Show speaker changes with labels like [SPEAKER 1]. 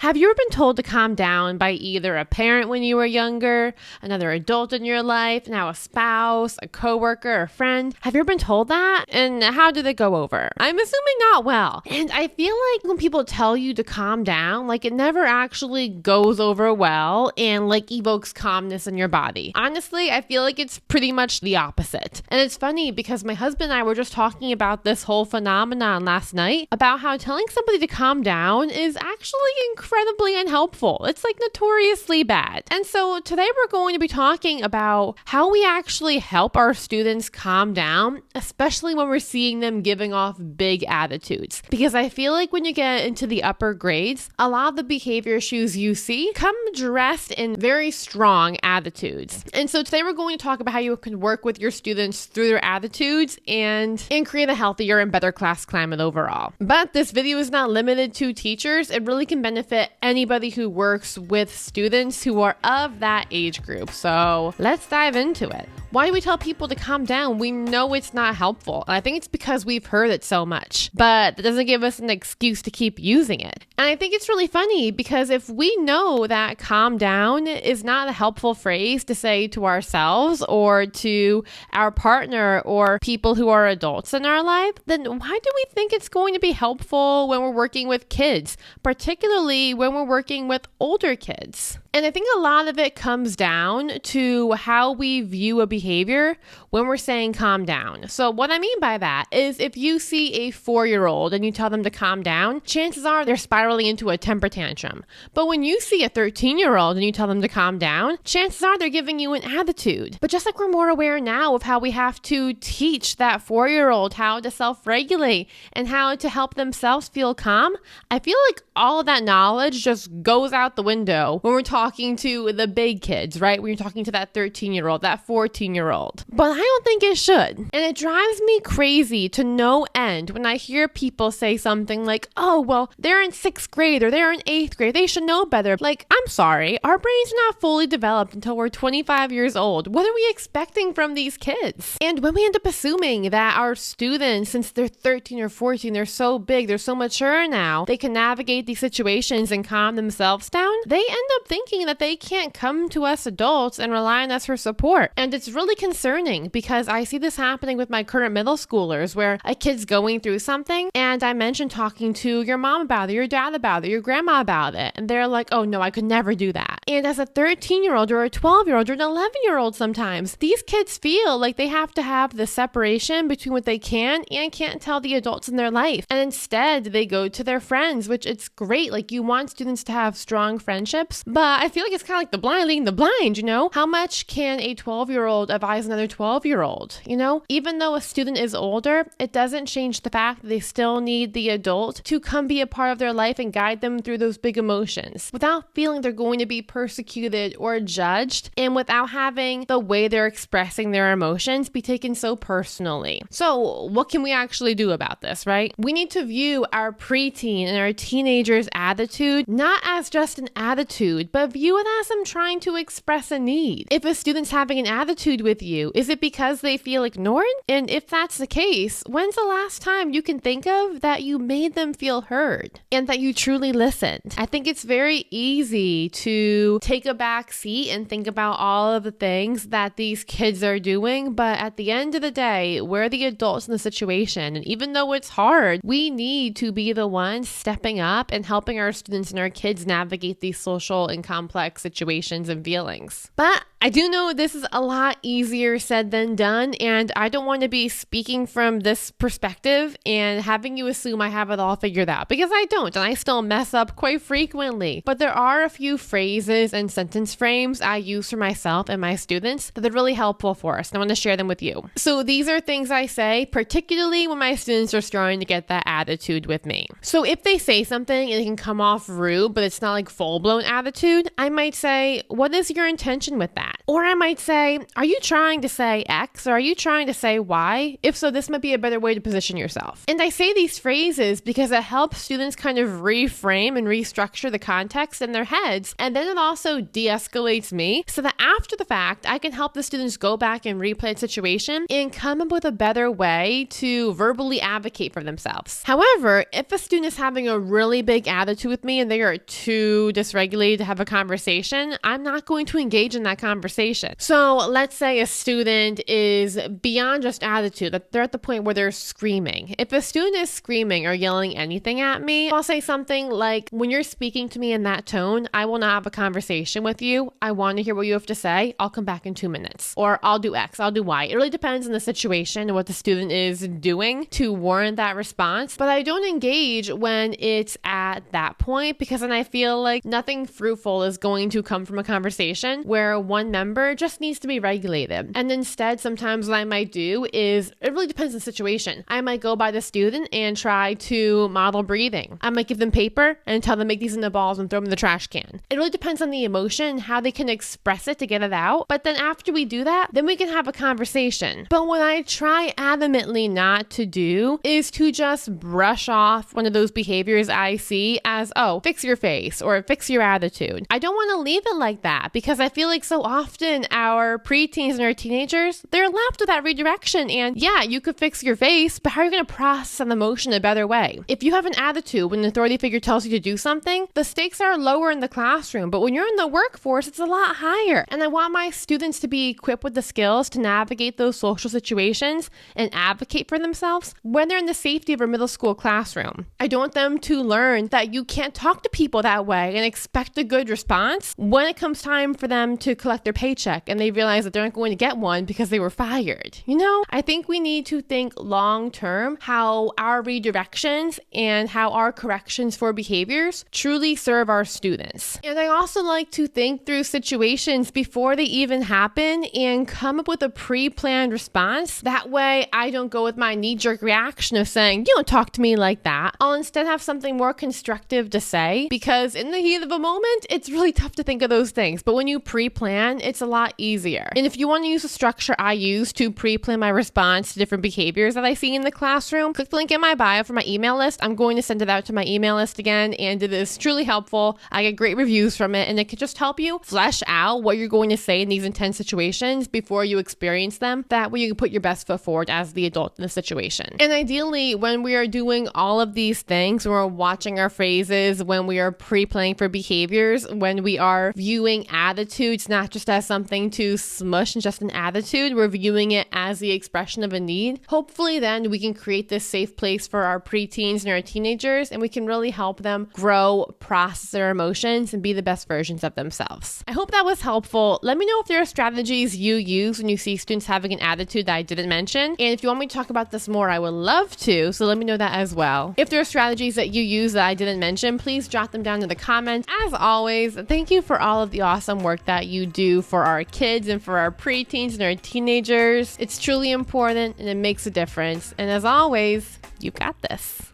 [SPEAKER 1] Have you ever been told to calm down by either a parent when you were younger, another adult in your life, now a spouse, a coworker, a friend? Have you ever been told that? And how did it go over? I'm assuming not well. And I feel like when people tell you to calm down, like it never actually goes over well and like evokes calmness in your body. Honestly, I feel like it's pretty much the opposite. And it's funny because my husband and I were just talking about this whole phenomenon last night about how telling somebody to calm down is actually incredibly unhelpful. It's like notoriously bad. And so today we're going to be talking about how we actually help our students calm down, especially when we're seeing them giving off big attitudes. Because I feel like when you get into the upper grades, a lot of the behavior issues you see come dressed in very strong attitudes. And so today we're going to talk about how you can work with your students through their attitudes and create a healthier and better class climate overall. But this video is not limited to teachers. It really can benefit anybody who works with students who are of that age group. So let's dive into it. Why do we tell people to calm down? We know it's not helpful. And I think it's because we've heard it so much, but that doesn't give us an excuse to keep using it. And I think it's really funny because if we know that calm down is not a helpful phrase to say to ourselves or to our partner or people who are adults in our life, then why do we think it's going to be helpful when we're working with kids, particularly when we're working with older kids? And I think a lot of it comes down to how we view a behavior when we're saying calm down. So what I mean by that is if you see a 4-year-old and you tell them to calm down, chances are they're spiraling into a temper tantrum. But when you see a 13-year-old and you tell them to calm down, chances are they're giving you an attitude. But just like we're more aware now of how we have to teach that 4-year-old how to self-regulate and how to help themselves feel calm, I feel like all of that knowledge just goes out the window when we're talking to the big kids, right? When you're talking to that 13-year-old, that 14-year-old. But I don't think it should. And it drives me crazy to no end when I hear people say something like, oh, well, they're in 6th grade or they're in 8th grade. They should know better. Like, I'm sorry. Our brains are not fully developed until we're 25 years old. What are we expecting from these kids? And when we end up assuming that our students, since they're 13 or 14, they're so big, they're so mature now, they can navigate these situations and calm themselves down, they end up thinking that they can't come to us adults and rely on us for support. And it's really concerning because I see this happening with my current middle schoolers where a kid's going through something and I mentioned talking to your mom about it, your dad about it, your grandma about it. And they're like, oh no, I could never do that. And as a 13-year-old or a 12-year-old or an 11-year-old sometimes, these kids feel like they have to have the separation between what they can and can't tell the adults in their life. And instead they go to their friends, which it's great. Like you want students to have strong friendships, but I feel like it's kind of like the blind leading the blind, you know? How much can a 12-year-old advise another 12-year-old, you know? Even though a student is older, it doesn't change the fact that they still need the adult to come be a part of their life and guide them through those big emotions without feeling they're going to be persecuted or judged and without having the way they're expressing their emotions be taken so personally. So what can we actually do about this, right? We need to view our preteen and our teenagers' attitude not as just an attitude, but view it as them trying to express a need. If a student's having an attitude with you, is it because they feel ignored? And if that's the case, when's the last time you can think of that you made them feel heard and that you truly listened? I think it's very easy to take a back seat and think about all of the things that these kids are doing, but at the end of the day, we're the adults in the situation. And even though it's hard, we need to be the ones stepping up and helping our students and our kids navigate these social and complex situations and feelings. But I do know this is a lot easier said than done, and I don't want to be speaking from this perspective and having you assume I have it all figured out, because I don't, and I still mess up quite frequently. But there are a few phrases and sentence frames I use for myself and my students that are really helpful for us, and I want to share them with you. So these are things I say, particularly when my students are starting to get that attitude with me. So if they say something and it can come off rude, but it's not like full-blown attitude, I might say, what is your intention with that? Or I might say, are you trying to say X or are you trying to say Y? If so, this might be a better way to position yourself. And I say these phrases because it helps students kind of reframe and restructure the context in their heads. And then it also de-escalates me so that after the fact, I can help the students go back and replay the situation and come up with a better way to verbally advocate for themselves. However, if a student is having a really big attitude with me and they are too dysregulated to have a conversation, I'm not going to engage in that conversation. So let's say a student is beyond just attitude, that they're at the point where they're screaming. If a student is screaming or yelling anything at me, I'll say something like, when you're speaking to me in that tone, I will not have a conversation with you. I want to hear what you have to say. I'll come back in 2 minutes. Or I'll do X, I'll do Y. It really depends on the situation and what the student is doing to warrant that response. But I don't engage when it's at that point because then I feel like nothing fruitful is going to come from a conversation where one member just needs to be regulated. And instead, sometimes what I might do is, it really depends on the situation. I might go by the student and try to model breathing. I might give them paper and tell them make these into balls and throw them in the trash can. It really depends on the emotion and how they can express it to get it out. But then after we do that, then we can have a conversation. But what I try adamantly not to do is to just brush off one of those behaviors I see as, oh, fix your face or fix your attitude. I don't want to leave it like that because I feel like so often our preteens and our teenagers, they're left with that redirection. And yeah, you could fix your face, but how are you going to process an emotion a better way? If you have an attitude when an authority figure tells you to do something, the stakes are lower in the classroom. But when you're in the workforce, it's a lot higher. And I want my students to be equipped with the skills to navigate those social situations and advocate for themselves when they're in the safety of a middle school classroom. I don't want them to learn that you can't talk to people that way and expect a good response when it comes time for them to collect their paycheck and they realize that they're not going to get one because they were fired. You know, I think we need to think long term how our redirections and how our corrections for behaviors truly serve our students. And I also like to think through situations before they even happen and come up with a pre-planned response. That way I don't go with my knee-jerk reaction of saying, you don't talk to me like that. I'll instead have something more constructive to say because in the heat of a moment, it's really tough to think of those things. But when you pre-plan, it's a lot easier. And if you want to use the structure I use to pre-plan my response to different behaviors that I see in the classroom, click the link in my bio for my email list. I'm going to send it out to my email list again, and it is truly helpful. I get great reviews from it, and it can just help you flesh out what you're going to say in these intense situations before you experience them. That way you can put your best foot forward as the adult in the situation. And ideally, when we are doing all of these things, when we're watching our phrases, when we are pre-planning for behaviors, when we are viewing attitudes not just as something to smush and just an attitude, we're viewing it as the expression of a need. Hopefully then we can create this safe place for our preteens and our teenagers, and we can really help them grow, process their emotions, and be the best versions of themselves. I hope that was helpful. Let me know if there are strategies you use when you see students having an attitude that I didn't mention. And if you want me to talk about this more, I would love to, so let me know that as well. If there are strategies that you use that I didn't mention, please jot them down in the comments. As always, thank you for all of the awesome work that you do for our kids and for our preteens and our teenagers. It's truly important and it makes a difference. And as always, you've got this.